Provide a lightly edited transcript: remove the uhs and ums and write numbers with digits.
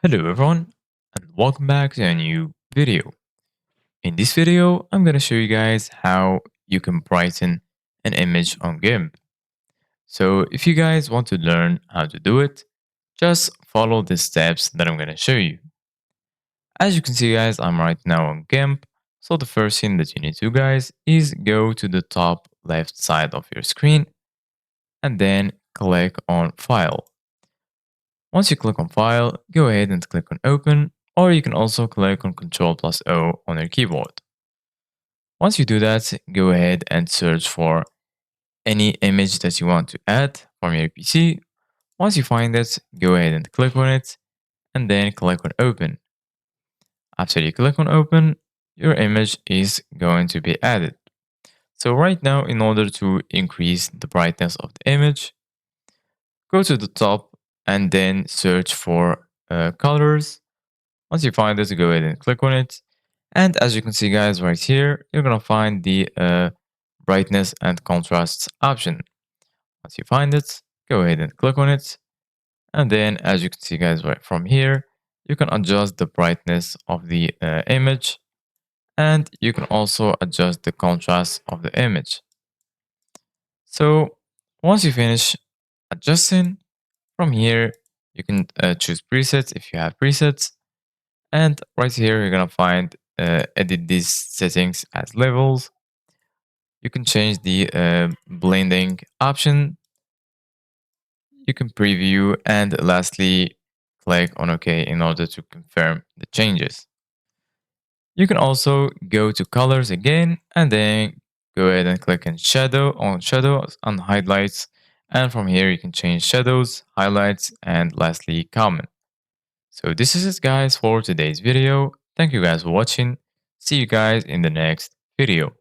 Hello everyone and welcome back to a new video. In this video, I'm going to show you guys how you can brighten an image on Gimp. So if you guys want to learn how to do it, just follow the steps that I'm going to show you. As you can see guys, I'm right now on Gimp. So the first thing that you need to do guys is go to the top left side of your screen and then click on File. Once you click on File, go ahead and click on Open, or you can also click on Ctrl plus O on your keyboard. Once you do that, go ahead and search for any image that you want to add from your PC. Once you find it, go ahead and click on it, and then click on Open. After you click on Open, your image is going to be added. So right now, in order to increase the brightness of the image, go to the top and then search for colors. Once you find it, go ahead and click on it. And as you can see guys right here, you're going to find the brightness and contrast option. Once you find it, go ahead and click on it. And then as you can see guys right from here, you can adjust the brightness of the image. And you can also adjust the contrast of the image. So once you finish adjusting, from here, you can choose presets if you have presets. And right here, you're going to find edit these settings as levels. You can change the blending option. You can preview and lastly, click on OK in order to confirm the changes. You can also go to colors again and then go ahead and click on shadows and highlights. And from here, you can change shadows, highlights, and lastly, comment. So this is it guys for today's video. Thank you guys for watching. See you guys in the next video.